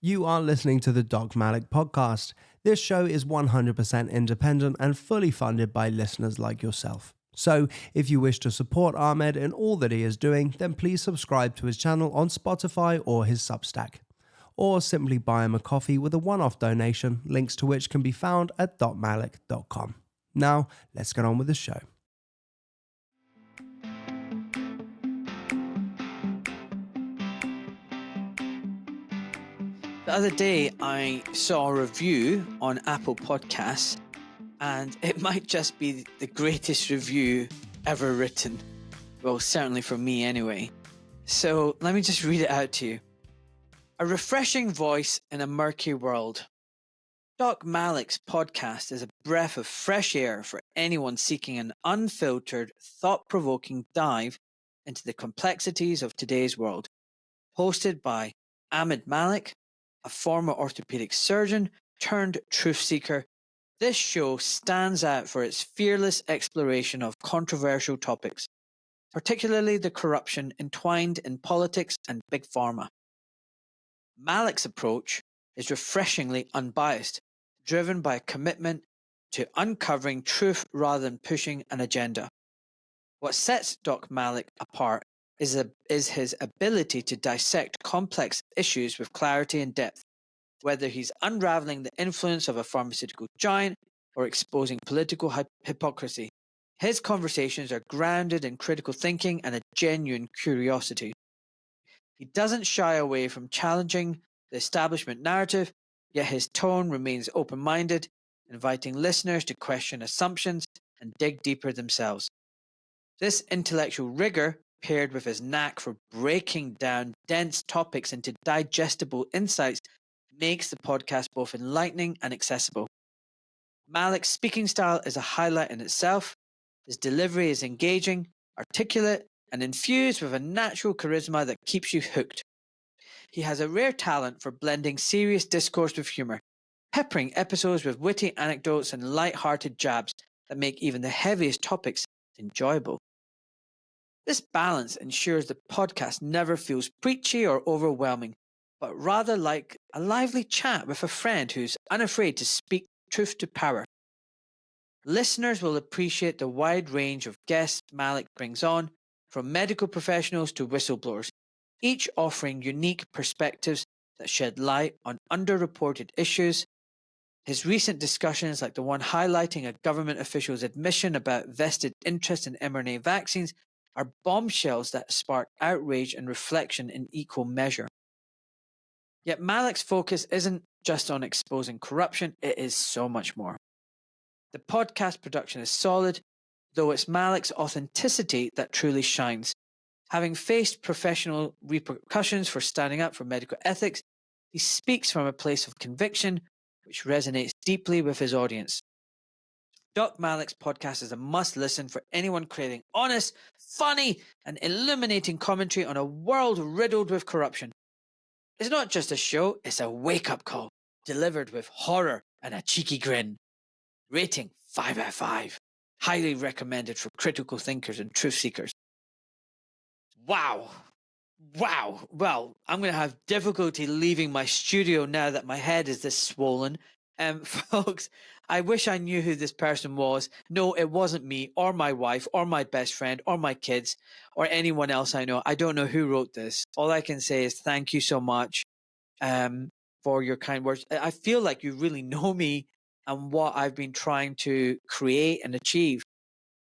You are listening to the Doc Malik podcast. This show is 100% independent and fully funded by listeners like yourself. So, if you wish to support Ahmed in all that he is doing, then please subscribe to his channel on Spotify or his Substack. Or simply buy him a coffee with a one-off donation, links to which can be found at docmalik.com. Now, let's get on with the show. The other day, I saw a review on Apple Podcasts, and it might just be the greatest review ever written. Well, certainly for me anyway. So let me just read it out to you. A refreshing voice in a murky world. Doc Malik's podcast is a breath of fresh air for anyone seeking an unfiltered, thought-provoking dive into the complexities of today's world. Hosted by Ahmed Malik, a former orthopedic surgeon turned truth seeker, this show stands out for its fearless exploration of controversial topics, particularly the corruption entwined in politics and big pharma. Malik's approach is refreshingly unbiased, driven by a commitment to uncovering truth rather than pushing an agenda. What sets Doc Malik apart is his ability to dissect complex issues with clarity and depth, whether he's unraveling the influence of a pharmaceutical giant or exposing political hypocrisy. His conversations are grounded in critical thinking and a genuine curiosity. He doesn't shy away from challenging the establishment narrative, yet his tone remains open-minded, inviting listeners to question assumptions and dig deeper themselves. This intellectual rigor, paired with his knack for breaking down dense topics into digestible insights, makes the podcast both enlightening and accessible. Malik's speaking style is a highlight in itself. His delivery is engaging, articulate, and infused with a natural charisma that keeps you hooked. He has a rare talent for blending serious discourse with humor, peppering episodes with witty anecdotes and light-hearted jabs that make even the heaviest topics enjoyable. This balance ensures the podcast never feels preachy or overwhelming, but rather like a lively chat with a friend who's unafraid to speak truth to power. Listeners will appreciate the wide range of guests Malik brings on, from medical professionals to whistleblowers, each offering unique perspectives that shed light on underreported issues. His recent discussions, like the one highlighting a government official's admission about vested interest in mRNA vaccines, are bombshells that spark outrage and reflection in equal measure. Yet Malik's focus isn't just on exposing corruption, it is so much more. The podcast production is solid, though it's Malik's authenticity that truly shines. Having faced professional repercussions for standing up for medical ethics, he speaks from a place of conviction, which resonates deeply with his audience. Doc Malik's podcast is a must-listen for anyone craving honest, funny, and illuminating commentary on a world riddled with corruption. It's not just a show, it's a wake-up call, delivered with horror and a cheeky grin. Rating 5 out of 5. Highly recommended for critical thinkers and truth seekers. Wow. Well, I'm going to have difficulty leaving my studio now that my head is this swollen. Folks, I wish I knew who this person was. No, it wasn't me or my wife or my best friend or my kids or anyone else I know. I don't know who wrote this. All I can say is thank you so much for your kind words. I feel like you really know me and what I've been trying to create and achieve.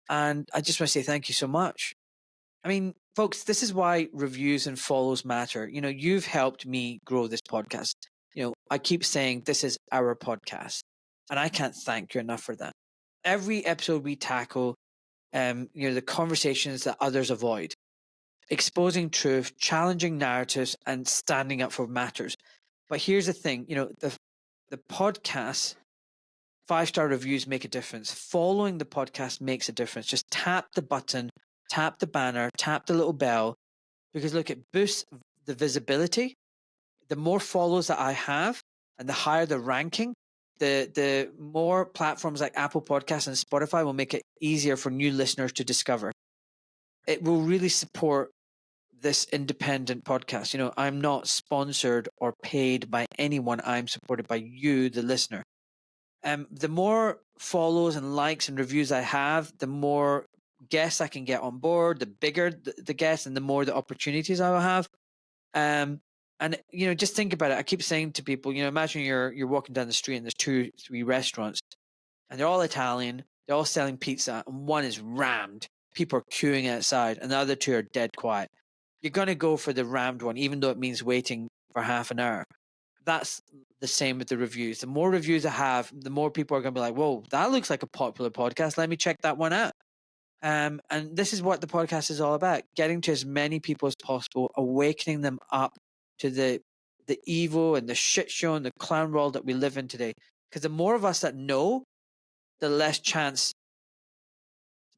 And I just want to say thank you so much. I mean, folks, this is why reviews and follows matter. You know, you've helped me grow this podcast. You know, I keep saying this is our podcast, and I can't thank you enough for that. Every episode we tackle, the conversations that others avoid, exposing truth, challenging narratives, and standing up for matters. But here's the thing, the podcast, 5-star reviews make a difference. Following the podcast makes a difference. Just tap the button, tap the banner, tap the little bell, because look, it boosts the visibility. The more follows that I have and the higher the ranking, the more platforms like Apple Podcasts and Spotify will make it easier for new listeners to discover. It will really support this independent podcast. You know, I'm not sponsored or paid by anyone. I'm supported by you, the listener. The more follows and likes and reviews I have, the more guests I can get on board, the bigger the guests and the more the opportunities I will have. And you know, just think about it. I keep saying to people, you know, imagine you're walking down the street and there's 2-3 restaurants and they're all Italian, they're all selling pizza, and one is rammed. People are queuing outside and the other two are dead quiet. You're gonna go for the rammed one, even though it means waiting for half an hour. That's the same with the reviews. The more reviews I have, the more people are going to be like, whoa, that looks like a popular podcast. Let me check that one out. And this is what the podcast is all about, getting to as many people as possible, awakening them up to the evil and the shit show and the clown world that we live in today. Because the more of us that know, the less chance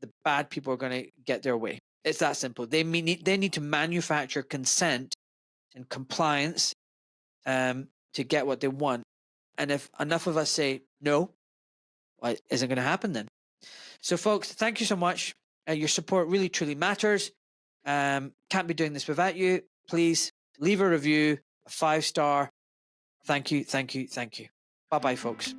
the bad people are going to get their way. It's that simple. They need to manufacture consent and compliance to get what they want. And if enough of us say no, well, it isn't going to happen then. So, folks, thank you so much. Your support really, truly matters. Can't be doing this without you. Please leave a review, a 5-star. Thank you, thank you, thank you. Bye-bye, folks.